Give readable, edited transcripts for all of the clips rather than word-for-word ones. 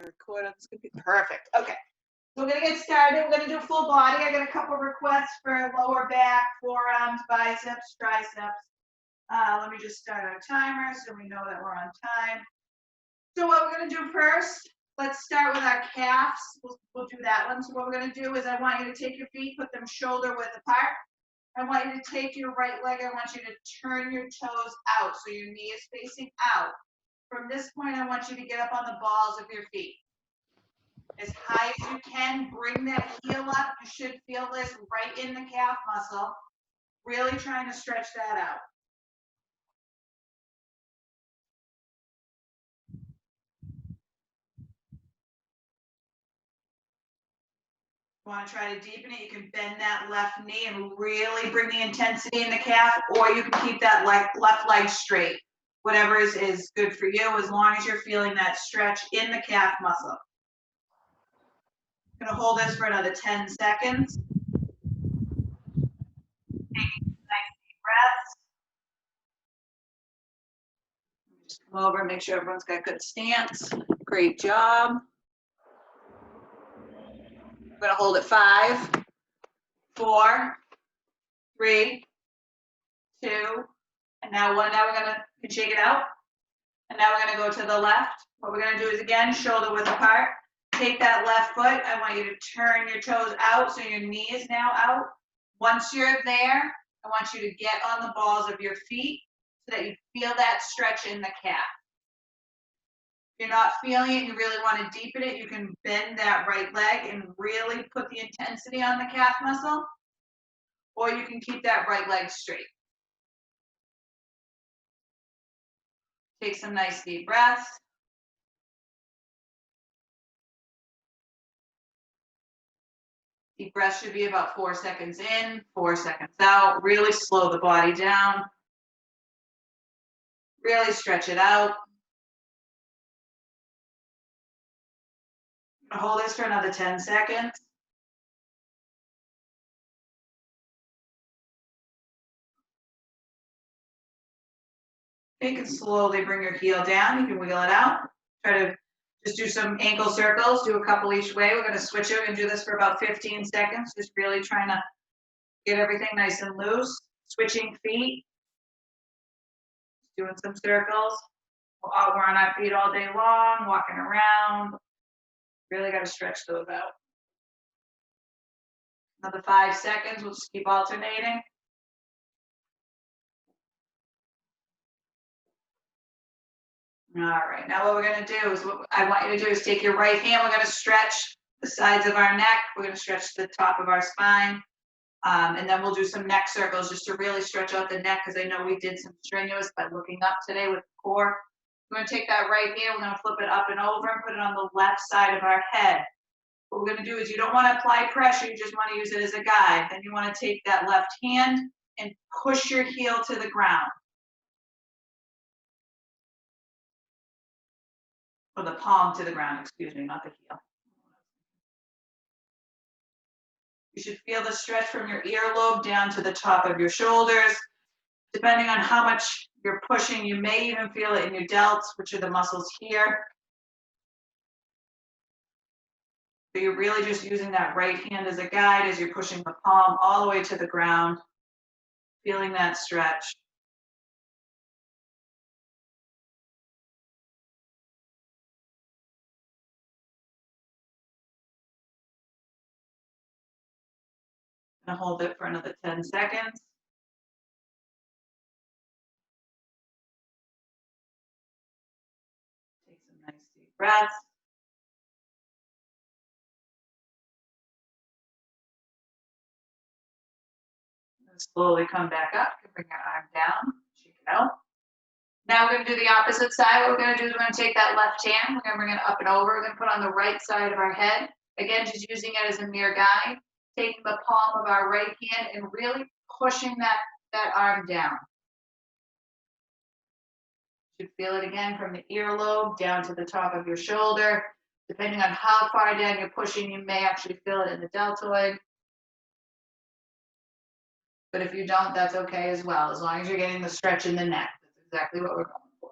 record on this computer. Perfect. Okay. So we're gonna get started. We're gonna do full body. I got a couple requests for lower back, forearms, biceps, triceps. Let me just start our timer so we know that we're on time. So what we're gonna do first, let's start with our calves. We'll do that one. So what we're gonna do is I want you to take your feet, put them shoulder width apart. I want you to take your right leg. I want you to turn your toes out so your knee is facing out. From this point, I want you to get up on the balls of your feet. As high as you can, bring that heel up. You should feel this right in the calf muscle. Really trying to stretch that out. You want to try to deepen it, you can bend that left knee and really bring the intensity in the calf, or you can keep that left leg straight. Whatever is good for you, as long as you're feeling that stretch in the calf muscle. I'm going to hold this for another 10 seconds. Taking nice deep breaths. Just come over and make sure everyone's got good stance. Great job. I'm going to hold it 5, 4, 3, 2, and now 1. Now we're going to shake it out. And now we're going to go to the left. What we're going to do is, again, shoulder width apart. Take that left foot. I want you to turn your toes out so your knee is now out. Once you're there, I want you to get on the balls of your feet so that you feel that stretch in the calf. If you're not feeling it, you really want to deepen it, you can bend that right leg and really put the intensity on the calf muscle, or you can keep that right leg straight. Take some nice deep breaths. Deep breath should be about 4 seconds in, 4 seconds out. Really slow the body down. Really stretch it out. Hold this for another 10 seconds. You can slowly bring your heel down. You can wiggle it out. Try to just do some ankle circles. Do a couple each way. We're going to switch it and do this for about 15 seconds. Just really trying to get everything nice and loose. Switching feet. Doing some circles. We're on our feet all day long, walking around. Really got to stretch those out. Another 5 seconds. We'll just keep alternating. All right, now what we're going to do is, what I want you to do is take your right hand. We're going to stretch the sides of our neck. We're going to stretch the top of our spine. And then we'll do some neck circles just to really stretch out the neck, because I know we did some strenuous by looking up today with the core. We're going to take that right hand. We're going to flip it up and over and put it on the left side of our head. What we're going to do is, you don't want to apply pressure. You just want to use it as a guide. Then you want to take that left hand and push your heel to the ground. Or the palm to the ground, excuse me, not the heel. You should feel the stretch from your earlobe down to the top of your shoulders. Depending on how much you're pushing, you may even feel it in your delts, which are the muscles here. But you're really just using that right hand as a guide as you're pushing the palm all the way to the ground, feeling that stretch. And hold it for another 10 seconds. Take some nice deep breaths. And slowly come back up. You can bring your arm down, shake it out. Now we're going to do the opposite side. What we're going to do is, we're going to take that left hand. We're going to bring it up and over. We're going to put it on the right side of our head. Again, just using it as a mere guide. Taking the palm of our right hand and really pushing that arm down. You should feel it again from the earlobe down to the top of your shoulder. Depending on how far down you're pushing, you may actually feel it in the deltoid. But if you don't, that's okay as well, as long as you're getting the stretch in the neck. That's exactly what we're going for.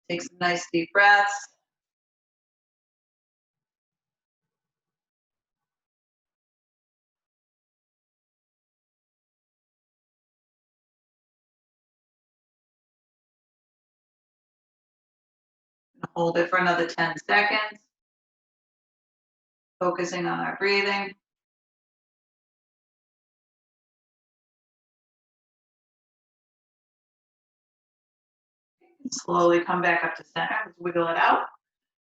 Take some nice deep breaths. Hold it for another 10 seconds. Focusing on our breathing. Slowly come back up to center. Let's wiggle it out.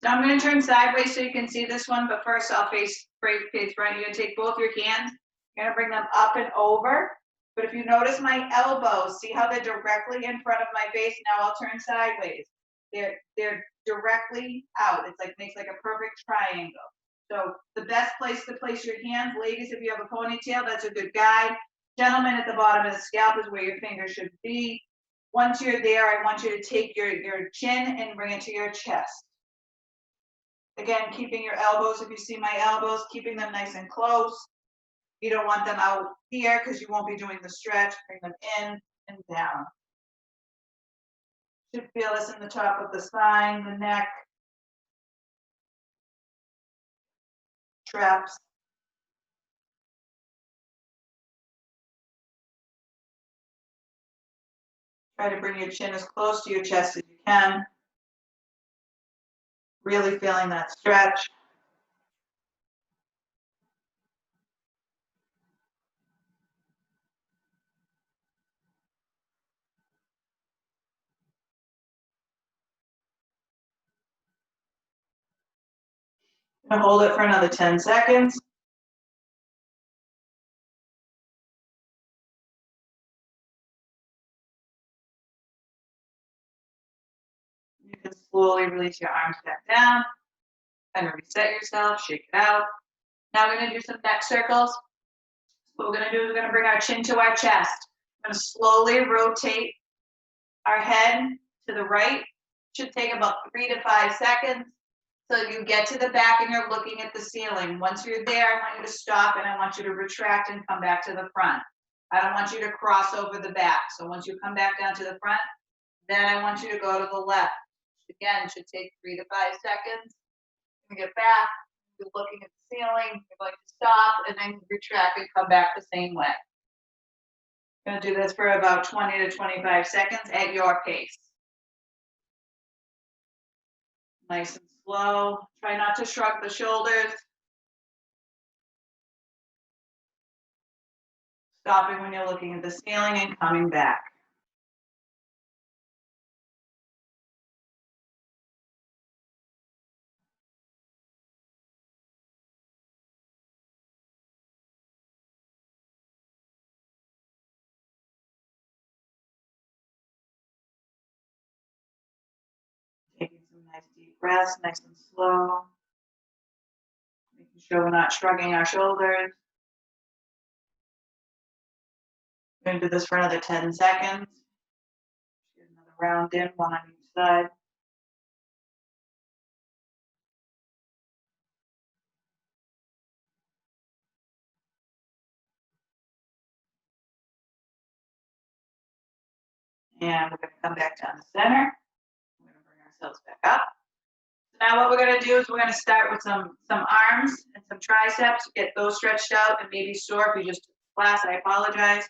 So I'm going to turn sideways so you can see this one, but first I'll face right. You're going to take both your hands. You're going to bring them up and over. But if you notice my elbows, see how they're directly in front of my face? Now I'll turn sideways. They're directly out. It's like makes like a perfect triangle. So the best place to place your hands, ladies, if you have a ponytail, that's a good guide. Gentlemen, at the bottom of the scalp is where your fingers should be. Once you're there, I want you to take your chin and bring it to your chest. Again, keeping your elbows, if you see my elbows, keeping them nice and close. You don't want them out here because you won't be doing the stretch. Bring them in and down. Should feel this in the top of the spine, the neck, traps. Try to bring your chin as close to your chest as you can. Really feeling that stretch. I'm gonna hold it for another 10 seconds. You can slowly release your arms back down. Kind of reset yourself, shake it out. Now we're gonna do some neck circles. What we're gonna do is we're gonna bring our chin to our chest. We're gonna slowly rotate our head to the right. Should take about 3 to 5 seconds. So you get to the back and you're looking at the ceiling. Once you're there, I want you to stop and I want you to retract and come back to the front. I don't want you to cross over the back. So once you come back down to the front, then I want you to go to the left. Again, should take 3 to 5 seconds. You get back, you're looking at the ceiling, you're going to stop and then retract and come back the same way. I'm going to do this for about 20 to 25 seconds at your pace. Nice and slow. Try not to shrug the shoulders. Stopping when you're looking at the ceiling and coming back. Taking some nice deep breaths, nice and slow. Making sure we're not shrugging our shoulders. We're going to do this for another 10 seconds. Get another round in, one on each side. And we're going to come back down the center. We're going to bring ourselves back up. So now what we're going to do is we're going to start with some arms and some triceps. Get those stretched out and maybe sore if you just took the class. I apologize.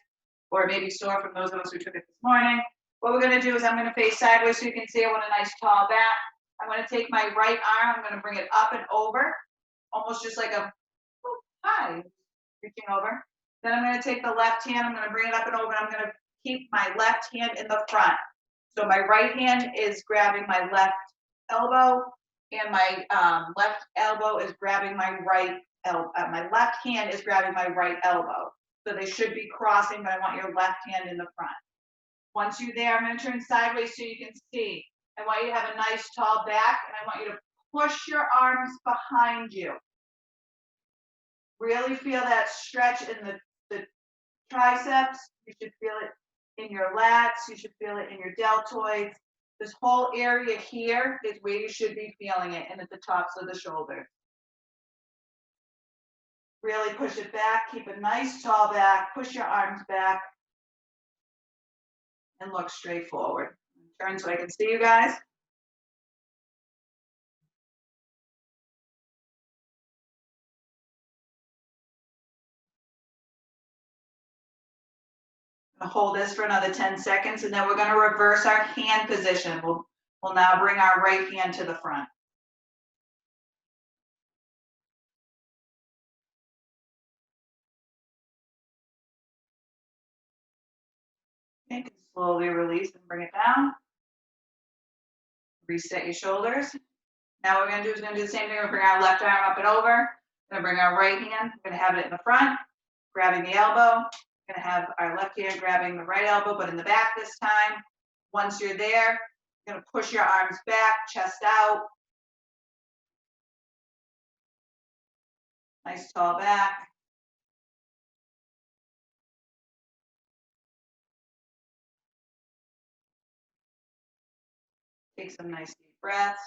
Or maybe sore from those of us who took it this morning. What we're going to do is I'm going to face sideways so you can see I want a nice tall back. I'm going to take my right arm. I'm going to bring it up and over, almost just like a hi, reaching over. Then I'm going to take the left hand. I'm going to bring it up and over. And I'm going to keep my left hand in the front. So my right hand is grabbing my left elbow, and my left elbow is grabbing my right elbow. My left hand is grabbing my right elbow. So they should be crossing, but I want your left hand in the front. Once you're there, I'm going to turn sideways so you can see. I want you to have a nice tall back, and I want you to push your arms behind you. Really feel that stretch in the triceps. You should feel it in your lats. You should feel it in your deltoids. This whole area here is where you should be feeling it, and at the tops of the shoulders. Really push it back. Keep a nice tall back. Push your arms back. And look straight forward. Turn so I can see you guys. Gonna hold this for another 10 seconds, and then we're gonna reverse our hand position. We'll now bring our right hand to the front. Okay, slowly release and bring it down. Reset your shoulders. Now what we're gonna do is do the same thing. We're gonna bring our left arm up and over. We're gonna bring our right hand. We're gonna have it in the front, grabbing the elbow. We're gonna have our left hand grabbing the right elbow, but in the back this time. Once you're there, you're gonna push your arms back, chest out. Nice tall back. Take some nice deep breaths.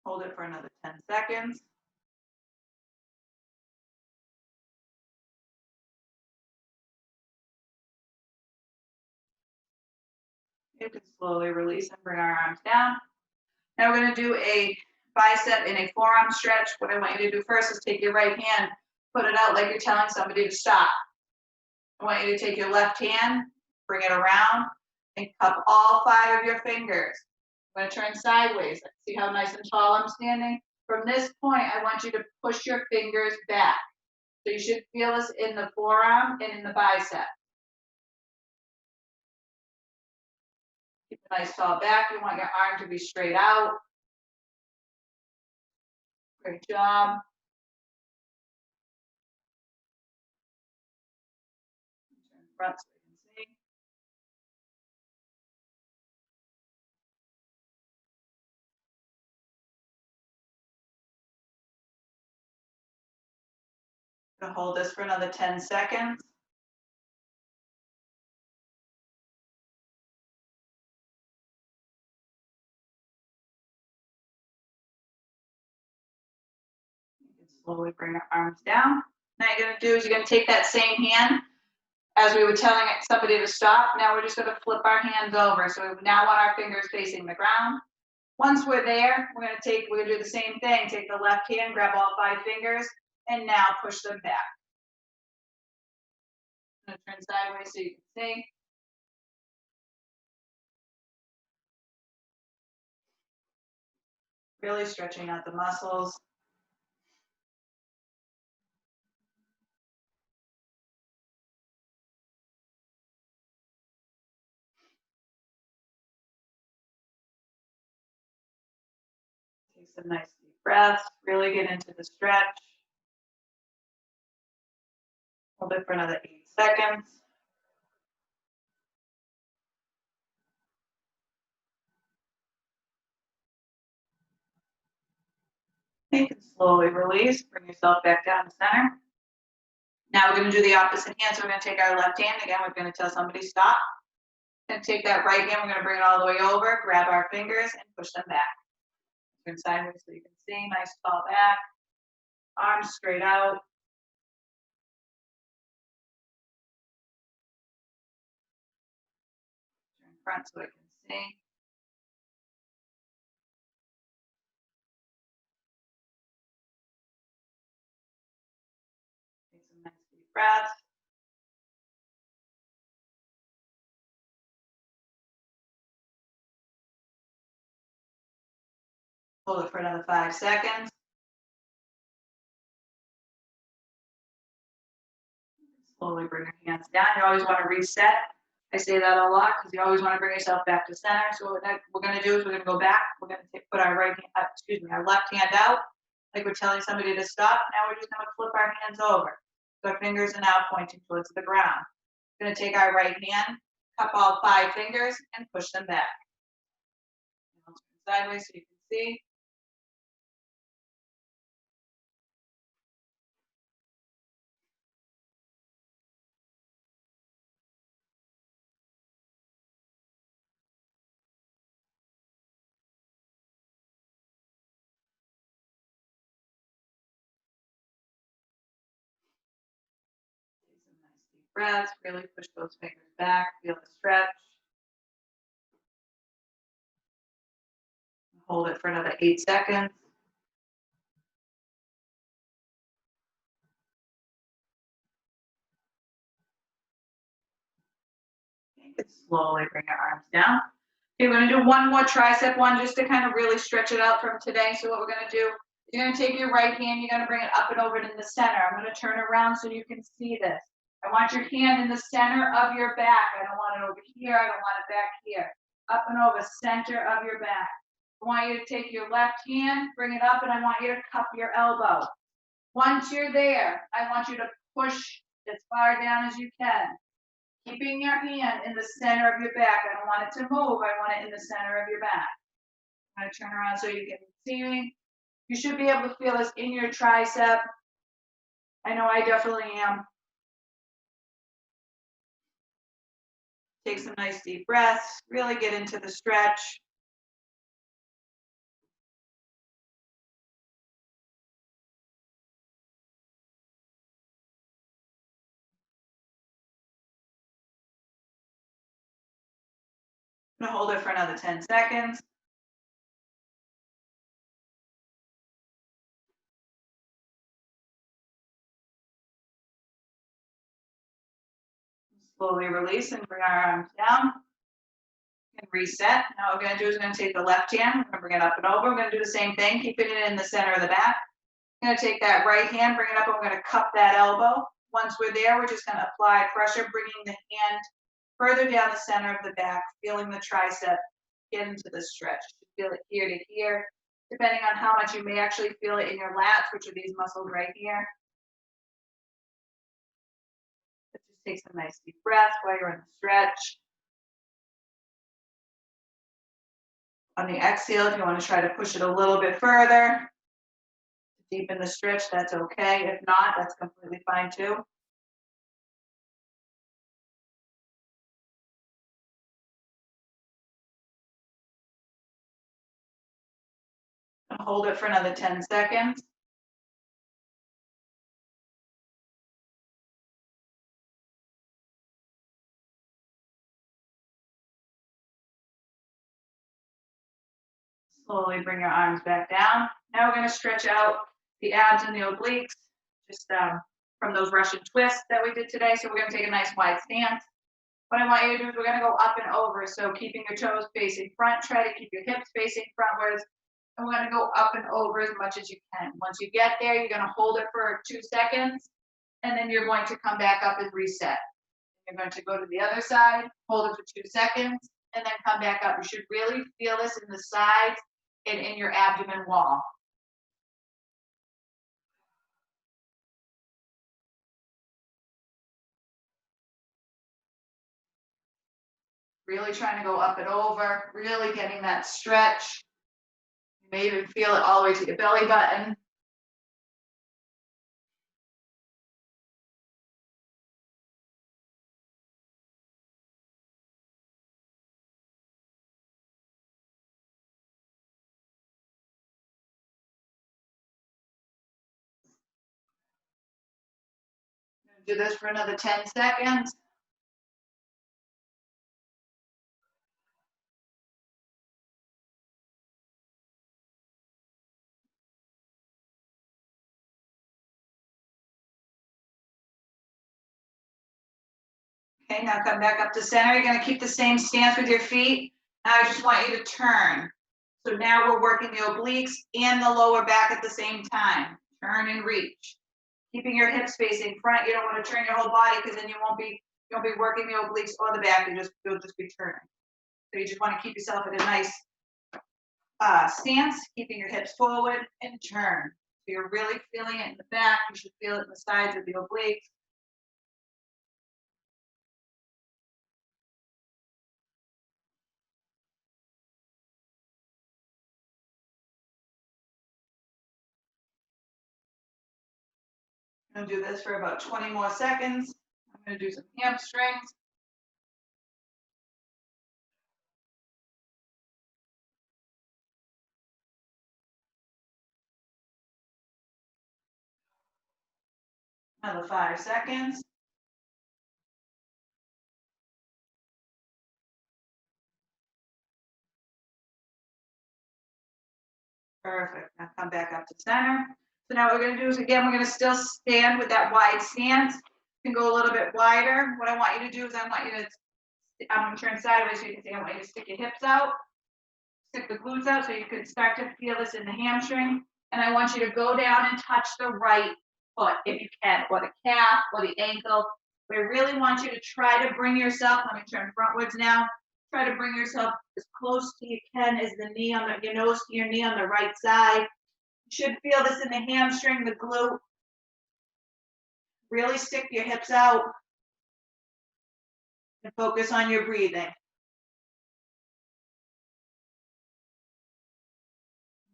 Hold it for another 10 seconds. You can slowly release and bring our arms down. Now we're going to do a bicep and a forearm stretch. What I want you to do first is take your right hand, put it out like you're telling somebody to stop. I want you to take your left hand, bring it around, and cup all 5 of your fingers. I'm going to turn sideways. See how nice and tall I'm standing? From this point, I want you to push your fingers back. So you should feel this in the forearm and in the bicep. Keep a nice tall back. You want your arm to be straight out. Great job. Turn front so you can see. Gonna hold this for another 10 seconds. You can slowly bring your arms down. Now you're gonna do is you're gonna take that same hand as we were telling somebody to stop. Now we're just gonna flip our hands over. So we now want our fingers facing the ground. Once we're there, we're gonna do the same thing. Take the left hand, grab all 5 fingers, and now push them back. I'm gonna turn sideways so you can see. Really stretching out the muscles. Take some nice deep breaths. Really get into the stretch. Hold it for another 8 seconds. You can slowly release, bring yourself back down to center. Now we're going to do the opposite hand. So we're going to take our left hand. Again, we're going to tell somebody stop. And take that right hand. We're going to bring it all the way over, grab our fingers, and push them back. Turn sideways so you can see. Nice tall back. Arms straight out. Turn front so I can see. Take some nice deep breaths. Hold it for another 5 seconds. Slowly bring your hands down. You always want to reset. I say that a lot because you always want to bring yourself back to center. So what we're going to do is we're going to go back. We're going to put our our left hand out, like we're telling somebody to stop. Now we're just going to flip our hands over. So our fingers are now pointing towards the ground. We're going to take our right hand, cup all 5 fingers, and push them back. Turn sideways so you can see. Take some nice deep breaths. Really push those fingers back. Feel the stretch. Hold it for another 8 seconds. Slowly bring your arms down. Okay, we're gonna do one more tricep one just to kind of really stretch it out from today. So what we're gonna do, you're gonna take your right hand, you're gonna bring it up and over in the center. I'm gonna turn around so you can see this. I want your hand in the center of your back. I don't want it over here, I don't want it back here. Up and over, center of your back. I want you to take your left hand, bring it up, and I want you to cup your elbow. Once you're there, I want you to push as far down as you can. Keeping your hand in the center of your back. I don't want it to move. I want it in the center of your back. I'm going to turn around so you can see me. You should be able to feel this in your tricep. I know I definitely am. Take some nice deep breaths. Really get into the stretch. I'm going to hold it for another 10 seconds. Slowly release and bring our arms down. And reset. Now what we're going to do is we're going to take the left hand. We're going to bring it up and over. We're going to do the same thing, keeping it in the center of the back. I'm going to take that right hand, bring it up, and we're going to cup that elbow. Once we're there, we're just going to apply pressure, bringing the hand further down the center of the back, feeling the tricep get into the stretch. You feel it here to here, depending on how much you may actually feel it in your lats, which are these muscles right here. But just take some nice deep breaths while you're in the stretch. On the exhale, if you want to try to push it a little bit further, deepen the stretch, that's okay. If not, that's completely fine too. And hold it for another 10 seconds. Slowly bring your arms back down. Now we're going to stretch out the abs and the obliques, just from those Russian twists that we did today. So we're going to take a nice wide stance. What I want you to do is we're going to go up and over. So keeping your toes facing front, try to keep your hips facing frontwards. And we're going to go up and over as much as you can. Once you get there, you're going to hold it for 2 seconds, and then you're going to come back up and reset. You're going to go to the other side, hold it for 2 seconds, and then come back up. You should really feel this in the sides and in your abdomen wall. Really trying to go up and over, really getting that stretch. You may even feel it all the way to your belly button. Do this for another 10 seconds. Okay, now come back up to center. You're going to keep the same stance with your feet. Now I just want you to turn. So now we're working the obliques and the lower back at the same time. Turn and reach. Keeping your hips facing front. You don't want to turn your whole body because then you won't be working the obliques or the back. You'll just be turning. So you just want to keep yourself in a nice stance, keeping your hips forward and turn. So you're really feeling it in the back. You should feel it in the sides of the obliques. I'm going to do this for about 20 more seconds. I'm going to do some hamstrings. Another 5 seconds. Perfect. Now come back up to center. So now what we're going to do is, again, we're going to still stand with that wide stance. You can go a little bit wider. What I want you to do is I want you to, I'm going to turn sideways so you can see. I want you to stick your hips out, stick the glutes out so you can start to feel this in the hamstring. And I want you to go down and touch the right foot if you can, or the calf or the ankle. But I really want you to try to bring yourself, let me turn frontwards now. Try to bring yourself as close to you can as the knee on your nose to your knee on the right side. You should feel this in the hamstring, the glute. Really stick your hips out and focus on your breathing.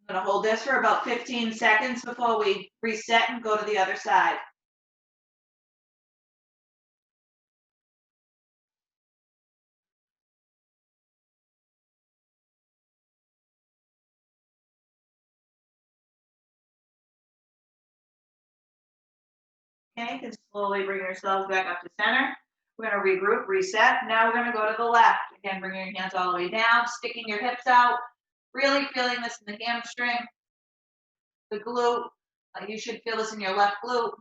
I'm going to hold this for about 15 seconds before we reset and go to the other side. Okay, you can slowly bring yourselves back up to center. We're going to regroup, reset. Now we're going to go to the left. Again, bring your hands all the way down, sticking your hips out, really feeling this in the hamstring, the glute. You should feel this in your left glute.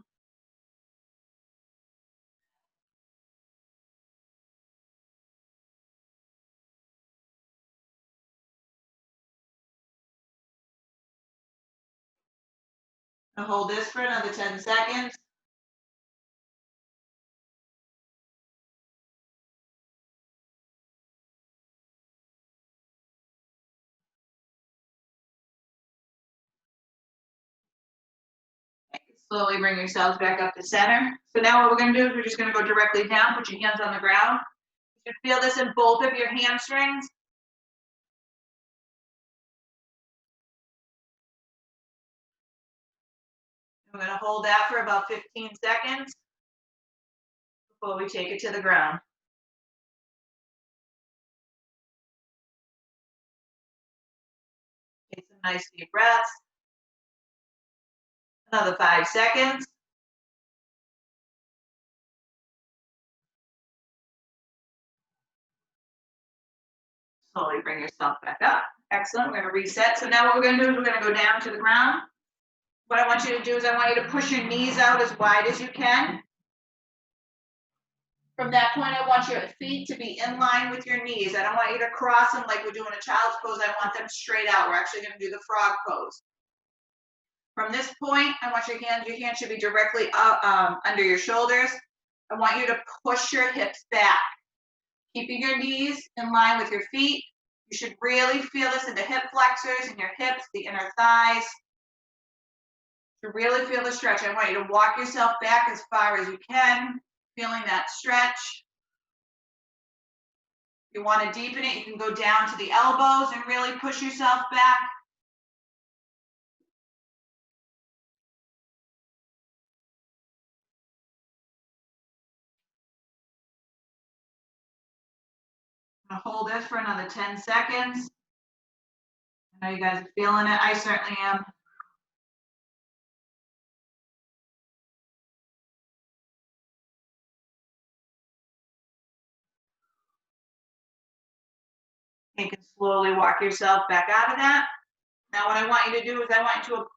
Now hold this for another 10 seconds. Slowly bring yourselves back up to center. So now what we're going to do is we're just going to go directly down, put your hands on the ground. You should feel this in both of your hamstrings. I'm going to hold that for about 15 seconds before we take it to the ground. Take some nice deep breaths. Another 5 seconds. Slowly bring yourself back up. Excellent. We're going to reset. So now what we're going to do is we're going to go down to the ground. What I want you to do is I want you to push your knees out as wide as you can. From that point, I want your feet to be in line with your knees. I don't want you to cross them like we're doing a child's pose. I want them straight out. We're actually going to do the frog pose. From this point, I want your hands should be directly up, under your shoulders. I want you to push your hips back, keeping your knees in line with your feet. You should really feel this in the hip flexors, in your hips, the inner thighs. To really feel the stretch, I want you to walk yourself back as far as you can, feeling that stretch. If you want to deepen it, you can go down to the elbows and really push yourself back. I'm gonna hold this for another 10 seconds. I know you guys are feeling it. I certainly am. You can slowly walk yourself back out of that. Now what I want you to do is I want you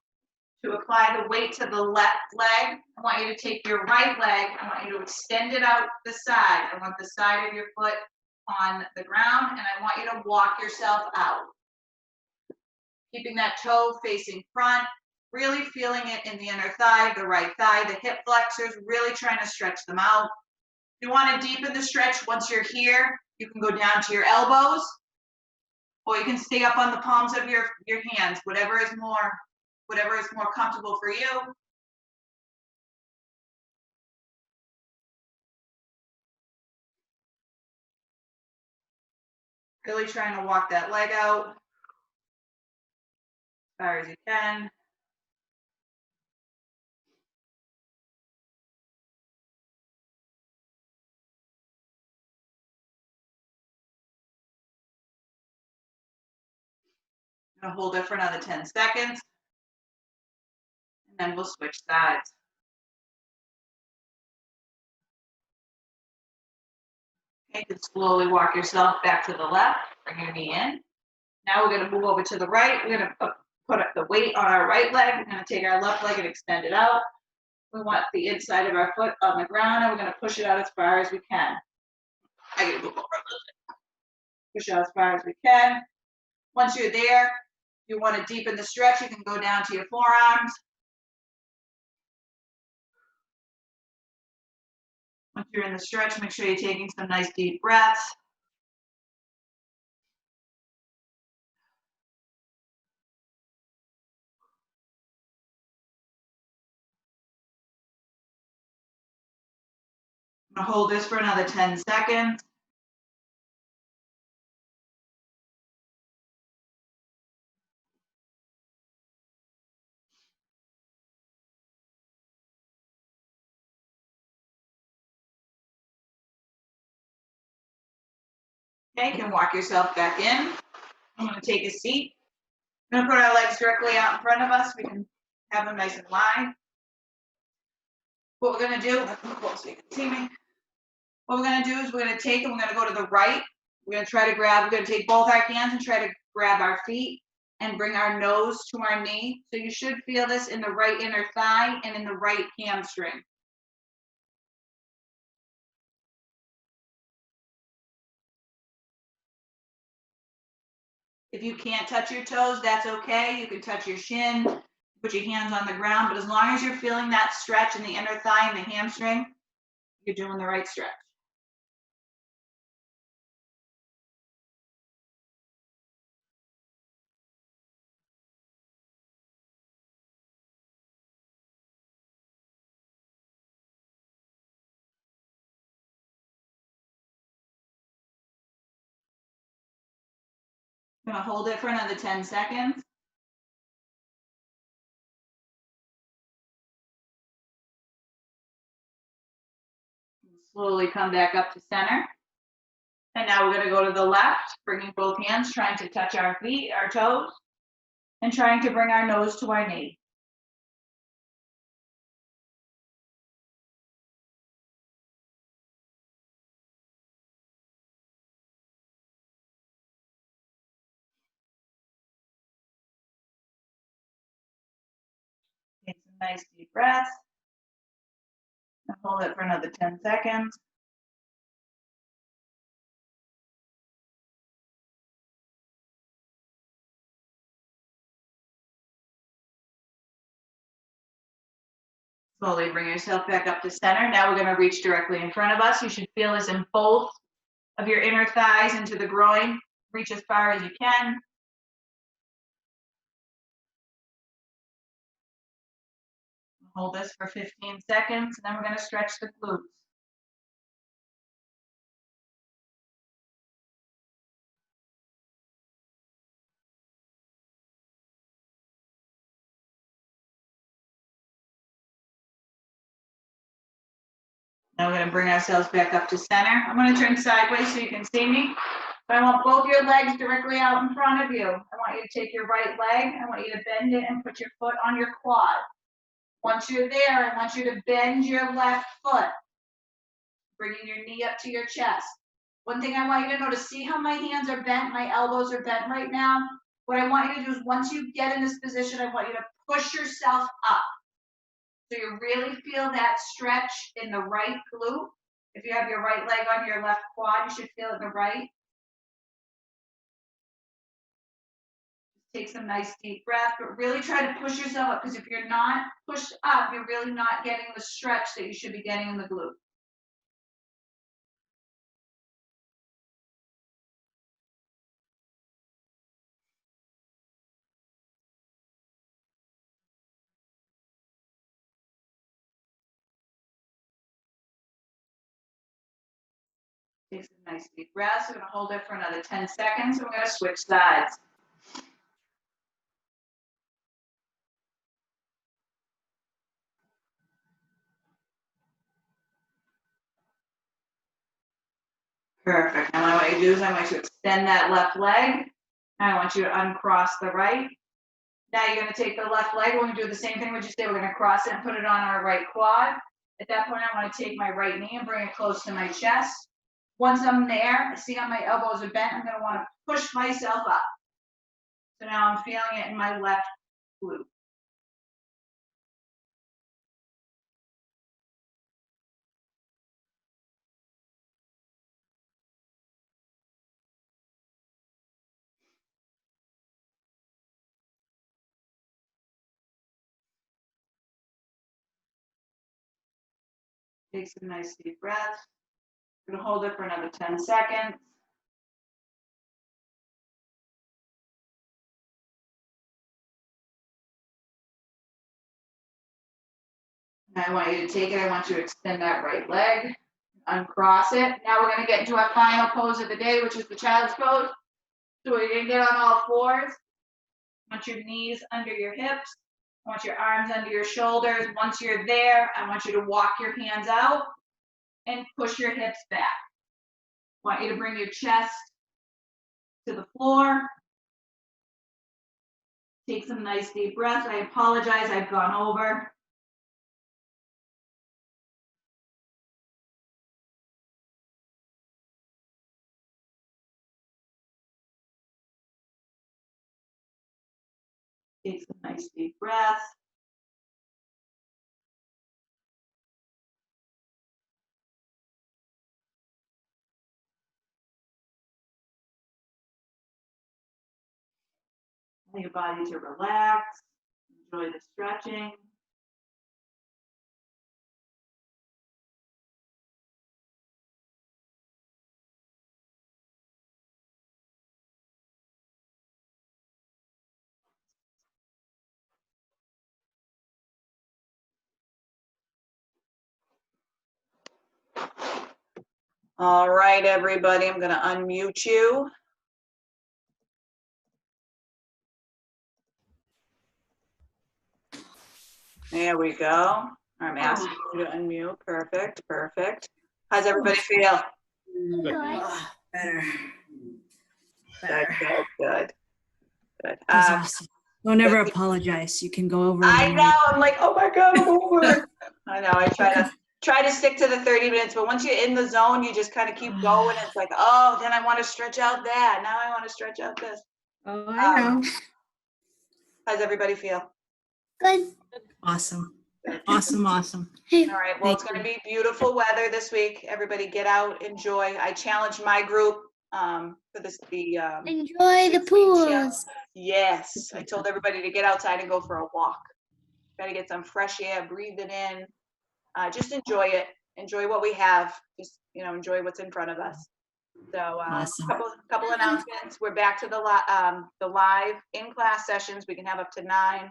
to apply the weight to the left leg. I want you to take your right leg. I want you to extend it out the side. I want the side of your foot on the ground, and I want you to walk yourself out. Keeping that toe facing front, really feeling it in the inner thigh, the right thigh, the hip flexors, really trying to stretch them out. If you want to deepen the stretch, once you're here, you can go down to your elbows, or you can stay up on the palms of your hands, whatever is more comfortable for you. Really trying to walk that leg out as far as you can. I'm gonna hold it for another 10 seconds, and then we'll switch sides. Okay, you can slowly walk yourself back to the left, bring your knee in. Now we're gonna move over to the right. We're gonna put the weight on our right leg. We're gonna take our left leg and extend it out. We want the inside of our foot on the ground, and we're gonna push it out as far as we can. I gotta move over a little bit. Push out as far as we can. Once you're there, you want to deepen the stretch, you can go down to your forearms. Once you're in the stretch, make sure you're taking some nice deep breaths. I'm gonna hold this for another 10 seconds. Okay, you can walk yourself back in. I'm gonna take a seat. I'm gonna put our legs directly out in front of us. We can have them nice and wide. What we're gonna do, let's move close so you can see me. What we're gonna do is we're gonna take and we're gonna go to the right. We're gonna try to grab, we're gonna take both our hands and try to grab our feet and bring our nose to our knee. So you should feel this in the right inner thigh and in the right hamstring. If you can't touch your toes, that's okay. You can touch your shin, put your hands on the ground, but as long as you're feeling that stretch in the inner thigh and the hamstring, you're doing the right stretch. I'm gonna hold it for another 10 seconds. Slowly come back up to center. And now we're gonna go to the left, bringing both hands, trying to touch our feet, our toes, and trying to bring our nose to our knee. Take some nice deep breaths. And hold it for another 10 seconds. Slowly bring yourself back up to center. Now we're gonna reach directly in front of us. You should feel this in both of your inner thighs into the groin. Reach as far as you can. Hold this for 15 seconds, and then we're gonna stretch the glutes. Now we're gonna bring ourselves back up to center. I'm gonna turn sideways so you can see me. But I want both your legs directly out in front of you. I want you to take your right leg. I want you to bend it and put your foot on your quad. Once you're there, I want you to bend your left foot, bringing your knee up to your chest. One thing I want you to notice, see how my hands are bent, my elbows are bent right now? What I want you to do is once you get in this position, I want you to push yourself up. So you really feel that stretch in the right glute. If you have your right leg on your left quad, you should feel it in the right. Take some nice deep breath, but really try to push yourself up, because if you're not pushed up, you're really not getting the stretch that you should be getting in the glute. Take some nice deep breaths. We're gonna hold it for another 10 seconds, and we're gonna switch sides. Perfect. Now what I want you to do is I want you to extend that left leg. I want you to uncross the right. Now you're gonna take the left leg. We're gonna do the same thing we just did. We're gonna cross it and put it on our right quad. At that point, I want to take my right knee and bring it close to my chest. Once I'm there, see how my elbows are bent, I'm gonna want to push myself up. So now I'm feeling it in my left glute. Take some nice deep breaths. We're gonna hold it for another 10 seconds. And I want you to take it, I want you to extend that right leg, uncross it. Now we're gonna get into our final pose of the day, which is the child's pose. So we're gonna get on all fours. I want your knees under your hips. I want your arms under your shoulders. Once you're there, I want you to walk your hands out and push your hips back. I want you to bring your chest to the floor. Take some nice deep breaths. I apologize, I've gone over. Take some nice deep breaths. Allow your body to relax. Enjoy the stretching. All right, everybody, I'm gonna unmute you. There we go. I'm asking you to unmute. Perfect, perfect. How's everybody feel? Good. Better. Good, good, good. Good. That's awesome. Don't ever apologize. You can go over. I again. know, I'm like, oh my God, I'm over. I know, I try to stick to the 30 minutes, but once you're in the zone, you just kind of keep going. It's like, oh, then I want to stretch out that. Now I want to stretch out this. Oh, I know. How's everybody feel? Good. Awesome. Awesome, awesome. All right, well, it's going to be beautiful weather this week. Everybody get out, enjoy. I challenged my group for this, Enjoy the pools. Yes, I told everybody to get outside and go for a walk. Got to get some fresh air, breathe it in. Just enjoy it. Enjoy what we have. Just, enjoy what's in front of us. So Awesome. couple announcements. We're back to the live in-class sessions. We can have up to 9.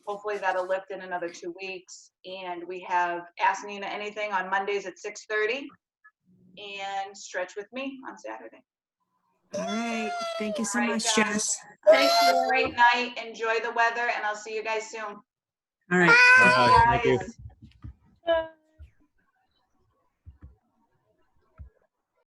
Hopefully that'll lift in another 2 weeks. And we have Ask Nina Anything on Mondays at 6:30 and Stretch with Me on Saturday. All right. Thank you so All right, much, guys. Jess. Have a great night. Enjoy the weather, and I'll see you guys soon. All right. Bye, Thank you. guys.